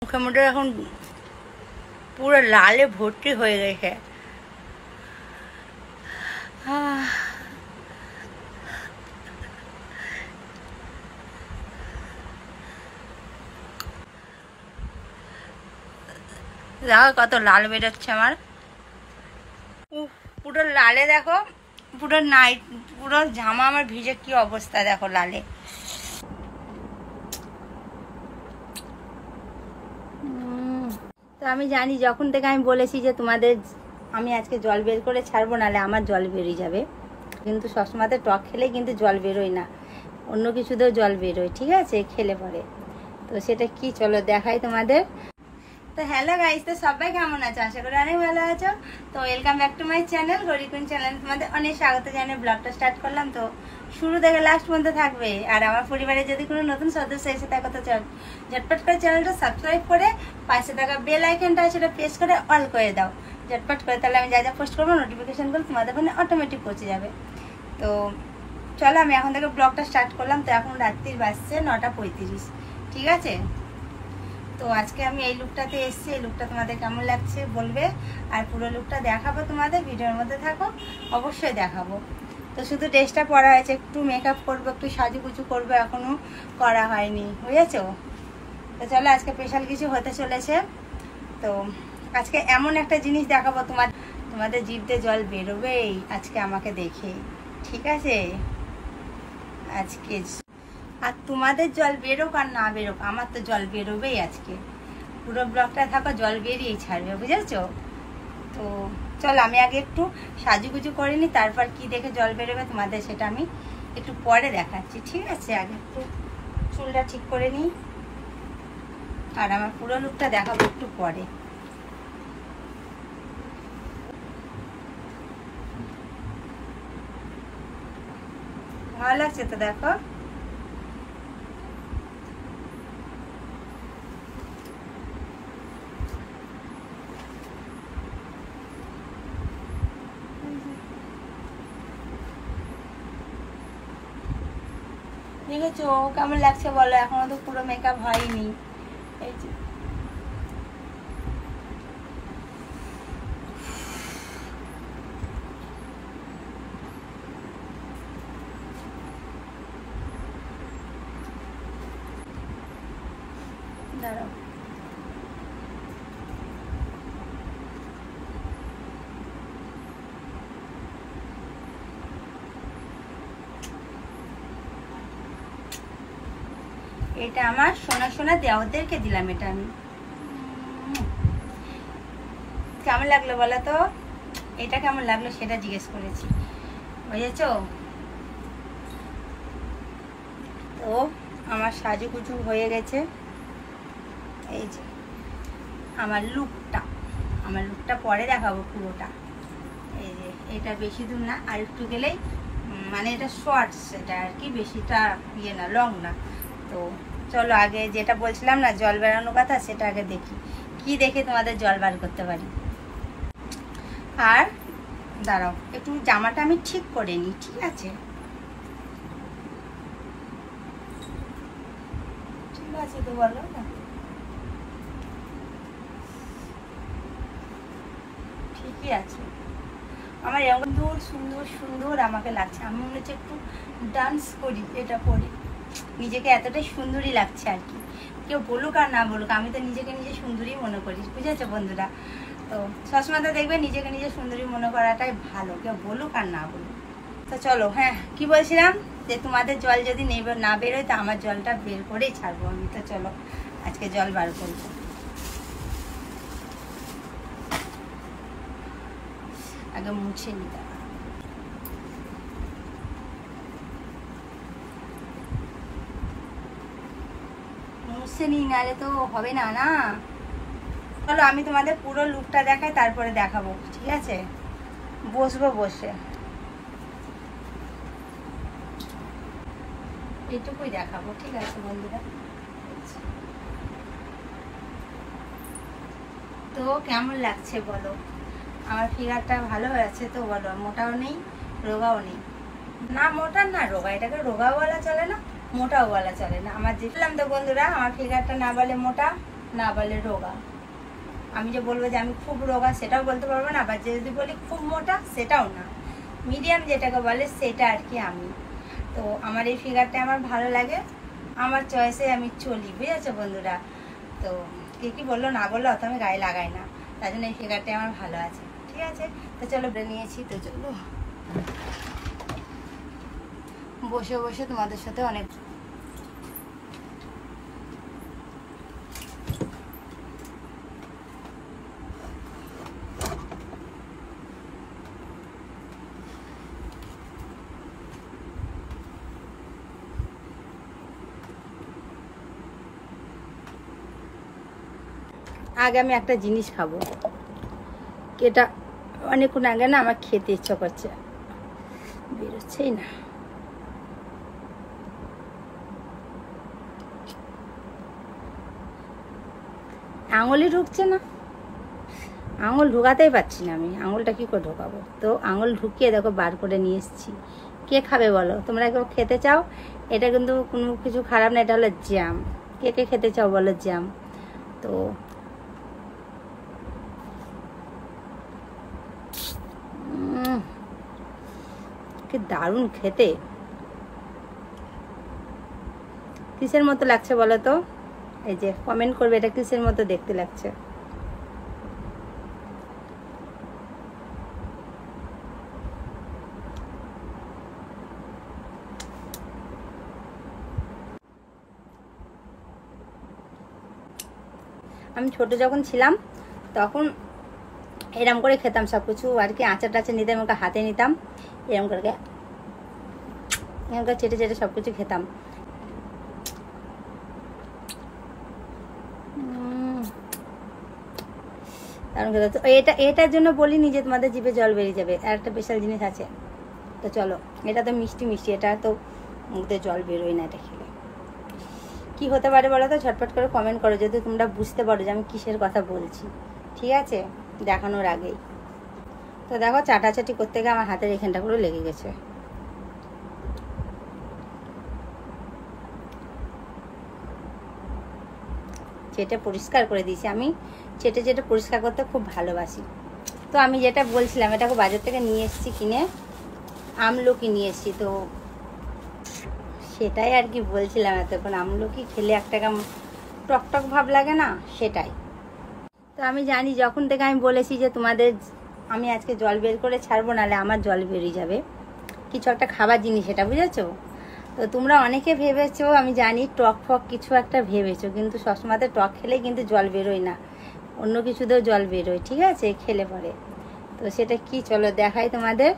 মুখে মুখে এখন পুরো লালে ভর্তি হয়ে গেছে। দেখো কত লাল বেরোচ্ছে আমার, পুরো লালে। দেখো পুরো নাইট, পুরো জামা আমার ভিজে কি অবস্থা দেখো লালে। তো আমি জানি যখন থেকে আমি বলেছি যে তোমাদের আমি আজকে জল বের করে ছাড়বো, নাহলে আমার জল বেরিয়ে যাবে, কিন্তু সবসময়তে টক খেলে কিন্তু জল বেরোয় না, অন্য কিছুতেও জল বেরোয়, ঠিক আছে, খেলে পরে। তো সেটা কি চলো দেখাই তোমাদের। তো হ্যালো গাইস, তো সবাই কেমন আছো? আশা করি অনেক ভালো আছো। তো welcome back to my channel Gauri queen channel. তোমাদের অনেক স্বাগত জানিয়ে ব্লগটা স্টার্ট করলাম। তো শুরু থেকে লাস্ট পর্যন্ত থাকবে। আর আমার পরিবারে যদি কোনো নতুন সদস্য এসে থাকো তো ঝটপট করে চ্যানেলটা সাবস্ক্রাইব করে পাশে থাকা বেল আইকনটা সেটা প্রেস করে অল করে দাও ঝটপট করে, তাহলে আমি যা যা পোস্ট করবো নোটিফিকেশনগুলো তোমাদের ফোনে অটোমেটিক পৌঁছে যাবে। তো চলো আমি এখন থেকে ব্লগটা স্টার্ট করলাম। তো এখন রাত্রির বাজছে 9:35, ঠিক আছে। তো আজকে আমি এই লুকটাতে এসেছি, এই লুকটা তোমাদের কেমন লাগছে বলবে, আর পুরো লুকটা দেখাবো তোমাদের, ভিডিওর মধ্যে থাকো, অবশ্যই দেখাবো। তো শুধু ড্রেসটা পরা হয়েছে, একটু মেকআপ করবো, একটু সাজুগুজু করবো, এখনো করা হয়নি, বুঝেছো। তো চলো আজকে স্পেশাল কিছু হতে চলেছে। তো আজকে এমন একটা জিনিস দেখাবো তোমাদের জিভতে জল বেরোবেই আজকে আমাকে দেখে, ঠিক আছে। আজকে আর তোমাদের জল বেরোক আর না বেরোক, আমার তো জল বেরোবেই আজকে। পুরো ব্লগটা থাকো, জল বেরিয়েই ছাড়বে, বুঝেছো। তো চলো আমি আগে একটু সাজুগুজু করে নিই, তারপর কি দেখে জল বেরোবে তোমাদের সেটা আমি একটু পরে দেখাচ্ছি, ঠিক আছে। আগে একটু চুলটা ঠিক করে নিই, আর আমার পুরো লুকটা দেখাবো একটু পরে। ভালো লাগছে তো দেখো। দেখেছো কেমন লাগছে বলো? এখনো তো পুরো মেকআপ হয়নি, এই যে। দাঁড়াও, এটা আমার সোনা সোনা দেওয়াদেরকে দিলাম, এটা আমি। কেমন লাগলো বলো তো? এটা কেমন লাগলো সেটা জিজ্ঞেস করেছি, বুঝেছো। তো আমার সাজুগুজু হয়ে গেছে, এই যে আমার লুকটা পরে দেখাবো পুরোটা। এই যে এটা বেশি দূর না, আর একটু গেলেই, মানে এটা শর্টস, এটা আর কি, বেশিটা ইয়ে না, লং না। তো চলো আগে যেটা বলছিলাম না জল বেরানোর কথা, সেটা আগে দেখি কি দেখে তোমাদের জল বার করতে পারি। আর দাঁড়াও একটু জামাটা আমি ঠিক করে নিই, ঠিক আছে। ঠিক আছে তো বলো না, ঠিকই আছে। আমার এমন সুন্দর সুন্দর আমাকে লাগছে, আমি মনে হচ্ছে একটু ডান্স করি এটা পরে, নিজেকে এতটাই সুন্দরী লাগছে আর কি। কেউ বলুক আর না বলুক, আমি তো নিজেকে নিজে সুন্দরী মনে করি, বুঝেছো বন্ধুরা। তো সবসময় তো দেখবে নিজেকে নিজে সুন্দরী মনে করাটাই ভালো, কেউ বলুক আর না বলুক। তো চলো, হ্যাঁ কি বলছিলাম, যে তোমাদের জল যদি না বেরোয় তো আমার জলটা বের করেই ছাড়বো আমি। তো চলো আজকে জল বার করবো। আগে মুছে নিতে হবে, মুছে নিই, নাহলে তো হবে না না। চলো আমি তোমাদের পুরো লুকটা দেখাই, তারপরে দেখাবো, ঠিক আছে। বসবো বসে, এইটুকুই দেখাবো, ঠিক আছে বন্ধুরা। তো কেমন লাগছে বলো? আমার ফিগারটা ভালো হয়েছে তো বলো? মোটাও নেই রোগাও নেই, না মোটা না রোগা, এটাকে রোগাও বলা চলে না, মোটাও বলা চলে না। আমার দেখলাম তো বন্ধুরা, আমার ফিগারটা না বলে মোটা, না বলে রোগা। আমি যে বলবো যে আমি খুব রোগা সেটাও বলতে পারবো না, আবার যদি বলি খুব মোটা সেটাও না, মিডিয়াম যেটাকে বলে সেটা আর কি আমি। তো আমার এই ফিগারটা আমার ভালো লাগে, আমার চয়েসে আমি চলি, বুঝেছো বন্ধুরা। তো কে কী বললো না বললো অত আমি গায়ে লাগাই না, তার জন্য এই ফিগারটাই আমার ভালো আছে। ঠিক আছে, তো চলো বেরিয়ে নিয়েছি, তো চলো বসে বসে তোমাদের সাথে অনেক আগে আমি একটা জিনিস খাবো, এটা অনেকক্ষণ আগে না আমার খেতে ইচ্ছা করছে, বেরোচ্ছেই না। আঙুলই ঢুকছে না, আঙুল ঢুকাতেই পারছি না আমি, আঙুলটা কী করে ঢোকাবো। তো আঙুল ঢুকিয়ে দেখো বার করে নিয়ে এসেছি। কে খাবে বলো, তোমরা কেউ খেতে চাও? এটা কিন্তু কোনো কিছু খারাপ না, এটা হলো জ্যাম। কে কে খেতে চাও বলো জ্যাম। তো কি দারুণ খেতে, কিসের মতো লাগছে বলো তো? এই যে কমেন্ট করবে এটা কিসের মতো দেখতে লাগছে। আমি ছোট যখন ছিলাম তখন এরম করে খেতাম সব কিছু আর কি, আচার টাচার নিতাম, ওকে হাতে নিতাম, এরম করে চেটে চেটে সব কিছু খেতাম। কারণ তো এটার জন্য বলিনি যে তোমাদের জিভে জল বেরিয়ে যাবে, আর একটা স্পেশাল জিনিস আছে। তো চলো, এটা তো মিষ্টি মিষ্টি, এটা তো মুখে জল বেরোয় না এটা খেলে। কি হতে পারে বলো তো? ঝটপট করে কমেন্ট করো যদি তোমরা বুঝতে পারো যে আমি কিসের কথা বলছি। ঠিক আছে, দেখানোর আগেই। তো দেখো চাটাচাটি করতে গিয়ে আমার হাতের এখানটা পুরো লেগে গেছে। চেটে পরিষ্কার করে দিয়েছি, আমি চেটে চেটে পরিষ্কার করতে খুব ভালোবাসি। তো আমি যেটা বলছিলাম, এটাকে বাজার থেকে নিয়ে এসেছি কিনে, আমলকি নিয়ে এসেছি। তো সেটাই আর কি বলছিলাম এতক্ষণ, আমলকি খেলে একটা কেমন টকটক ভাব লাগে না, সেটাই। তো আমি জানি যখন থেকে আমি বলেছি যে তোমাদের আমি আজকে জল বের করে ছাড়বো, নাহলে আমার জল বেরিয়ে যাবে, কিছু একটা খাবার জিনিস, এটা বুঝেছো? তো তোমরা অনেকে ভেবেছো, আমি জানি টক ফক কিছু একটা ভেবেছো, কিন্তু সবসময়তে টক খেলে কিন্তু জল বেরোয় না, অন্য কিছুতেও জল বেরোয়, ঠিক আছে, খেলে পরে। তো সেটা কি চলো দেখাই তোমাদের।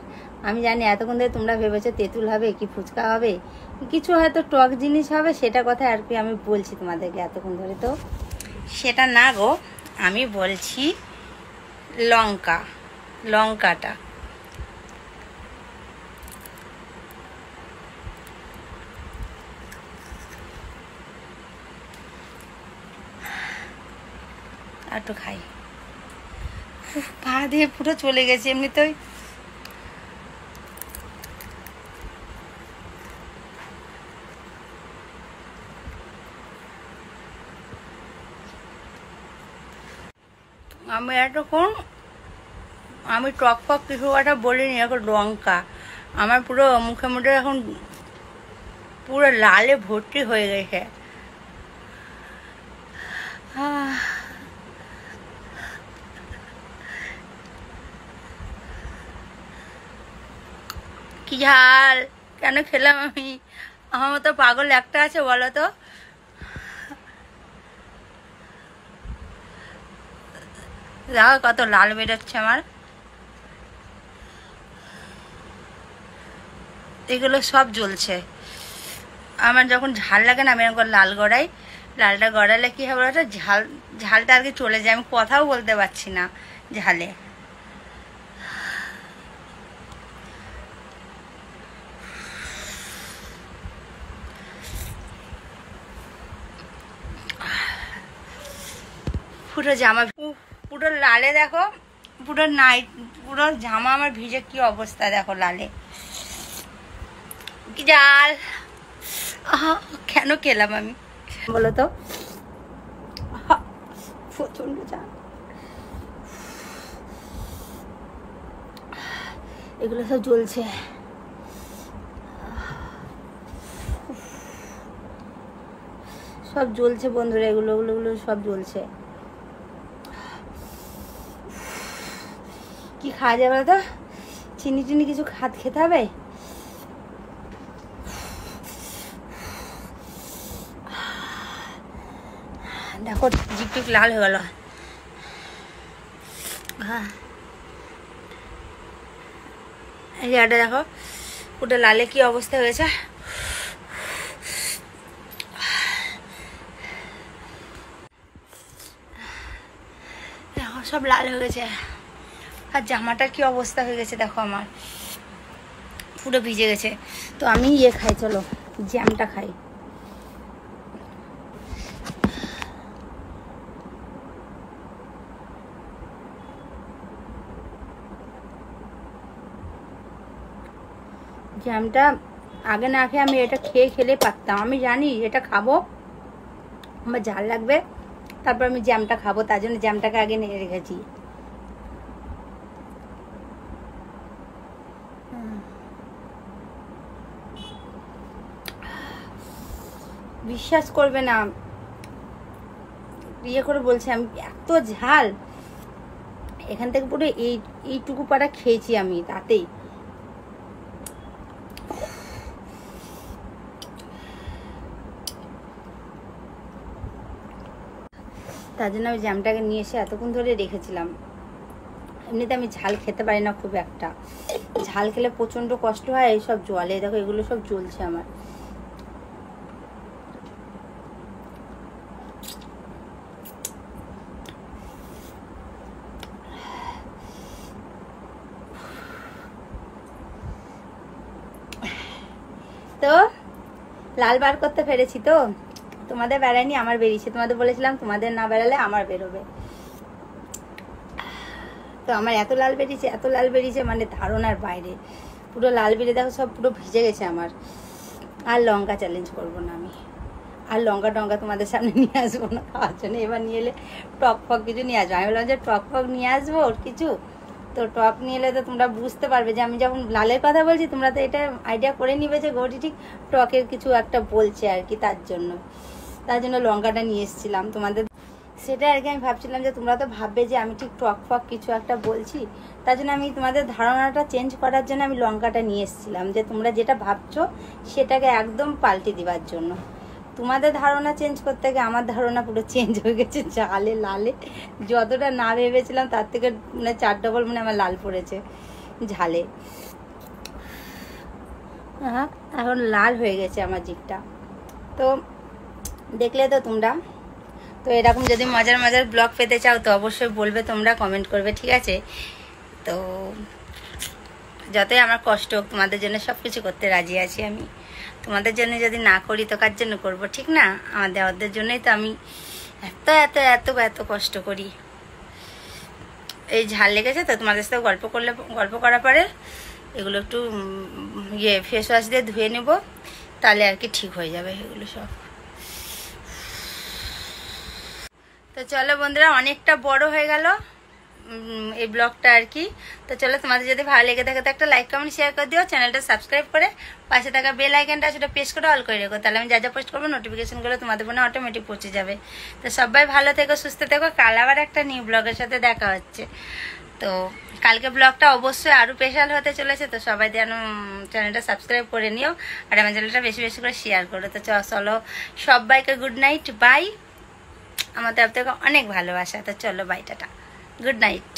আমি জানি এতক্ষণ ধরে তোমরা ভেবেছো তেঁতুল হবে কি ফুচকা হবে, কিছু হয়তো টক জিনিস হবে, সেটা কথা আর কি আমি বলছি তোমাদেরকে এতক্ষণ ধরে। তো সেটা না গো, আমি বলছি লঙ্কাটা। একটু খাই, পা দিয়ে পুরো চলে গেছে এমনিতেই। আমি এতক্ষণ আমি টক ফক কিছু একটা বলিনি, এখন লঙ্কা আমার পুরো মুখে মুখে এখন পুরো লালে ভর্তি হয়ে গেছে। কি ঝাল, কেন খেলাম আমি? আমার মতো পাগল একটা আছে বলো তো? দেখো কত লাল বেরোচ্ছে আমার, এগুলো সব জ্বলছে। আমার যখন ঝাল লাগে না, আমি এরকম লাল গড়াই, লালটা গড়ালে কী হবে ওটা ঝালটা আর কি চলে যায়, আমি কথাও বলতে পারছি না ঝালে। পুরো জামা পুরো লালে, দেখো পুরো নাইট পুরো জামা আমার ভিজে কি অবস্থা, দেখো লালে। কি জাল, কেন খেলাম আমি বলো তো? প্রচন্ড চাপ, এগুলো সব জ্বলছে। সব জ্বলছে বন্ধুরা, এগুলো সব জ্বলছে। কি খাওয়া যাবে তো? চিনি টিনি কিছু খেতে হবে। দেখো জিপ লাল হয়ে গেল। হ্যাঁ এই জায়গাটা দেখো ওটা লালে কি অবস্থা হয়েছে। দেখো সব লাল হয়ে গেছে। আর জামাটার কি অবস্থা হয়ে গেছে দেখো, আমার পুরো ভিজে গেছে। তো আমি খাই, চলো জ্যামটা খাই। জ্যামটা আগে না খেয়ে আমি এটা খেলে পারতাম। আমি জানি এটা খাবো আমার ঝাল লাগবে, তারপর আমি জ্যামটা খাবো, তার জন্য জ্যামটাকে আগে নিয়ে রেখেছি। বিশ্বাস করবে না, করে বলছি আমি, এত ঝাল। এখান থেকে পুরো এইটুকু পাড়া খেয়েছি আমি রাতেই। তার জন্য আমি জ্যামটাকে নিয়ে এসে এতক্ষণ ধরে রেখেছিলাম। এমনিতে আমি ঝাল খেতে পারি না খুব একটা, ঝাল খেলে প্রচন্ড কষ্ট হয়। এইসব জলে দেখো এগুলো সব জ্বলছে আমার। তো লাল বার করতে পেরেছি তো, তোমাদের বেড়ায়নি আমার বেরিয়েছে। তোমাদের বলেছিলাম তোমাদের না বেড়ালে আমার বেরোবে, তো আমার এত লাল বেরিয়েছে মানে ধারণার বাইরে। পুরো লাল বেরিয়ে দেখো সব পুরো ভিজে গেছে আমার। আর লঙ্কা চ্যালেঞ্জ করবো না আমি, আর লঙ্কা টঙ্কা তোমাদের সামনে নিয়ে আসবো না খাওয়ার জন্য। এবার নিয়ে এলে টক ফক কিছু নিয়ে আসবো। আমি বললাম যে টক ফক নিয়ে আসবো ওর কিছু, তো টক নিয়ে এলে তো তোমরা বুঝতে পারবে যে আমি যখন লালের কথা বলছি তোমরা তো এটা আইডিয়া করে নিবে যে গৌরী ঠিক টকের কিছু একটা বলছে আর কি। তার জন্য লঙ্কাটা নিয়ে এসেছিলাম তোমাদের, সেটা আর কি। আমি ভাবছিলাম যে তোমরা তো ভাববে যে আমি ঠিক টক ফক কিছু একটা বলছি, তার জন্য আমি তোমাদের ধারণাটা চেঞ্জ করার জন্য আমি লঙ্কাটা নিয়ে এসেছিলাম, যে তোমরা যেটা ভাবছো সেটাকে একদম পাল্টে দেওয়ার জন্য। তোমাদের ধারণা চেঞ্জ করতে গিয়ে আমার ধারণা পুরো চেঞ্জ হয়ে গেছে। ঝালে লালে যতটা না ভেবেছিলাম তার থেকে মানে 4 ডবল মানে আমার লাল পড়েছে ঝালে। হ্যাঁ এখন লাল হয়ে গেছে আমার জিভটা। তো দেখলে তো তোমরা। তো এরকম যদি মজার ব্লগ পেতে চাও তো অবশ্যই বলবে, তোমরা কমেন্ট করবে, ঠিক আছে? তো যতই আমার কষ্ট হোক তোমাদের জন্য সব কিছু করতে রাজি আছি আমি। তোমাদের জন্য যদি না করি তো কার জন্য করবো, ঠিক না? আমাদের ওদের জন্যই তো আমি এত এত এত এত কষ্ট করি। এই ঝাল লেগেছে তো তোমাদের সাথে গল্প করার পরে এগুলো একটু ফেস ওয়াশ দিয়ে ধুয়ে নেব, তাহলে আর কি ঠিক হয়ে যাবে এগুলো সব। তো চলো বন্ধুরা, অনেকটা বড় হয়ে গেল এই ব্লগটা আর কি। তো চলো, তোমাদের যদি ভালো লেগে থাকে তো একটা লাইক কমেন্ট শেয়ার করে দিও, চ্যানেলটা সাবস্ক্রাইব করে পাশে থাকা বেল আইকনটা সেটা প্রেস করে অল করে রেখো, তাহলে আমি যা পোস্ট করবো নোটিফিকেশনগুলো তোমাদের ফোনে অটোমেটিক পৌঁছে যাবে। তো সবাই ভালো থেকো, সুস্থ থেকো। কাল আবার একটা নিউ ব্লগের সাথে দেখা হচ্ছে। তো কালকে ব্লগটা অবশ্যই আরও স্পেশাল হতে চলেছে, তো সবাই যেন চ্যানেলটা সাবস্ক্রাইব করে নিও আর আমার চ্যানেলটা বেশি বেশি করে শেয়ার করো। তো চলো সবাইকে গুড নাইট, বাই। আমার তরফ থেকে অনেক ভালোবাসা। তো চলো বাই, টাটা, গুড নাইট।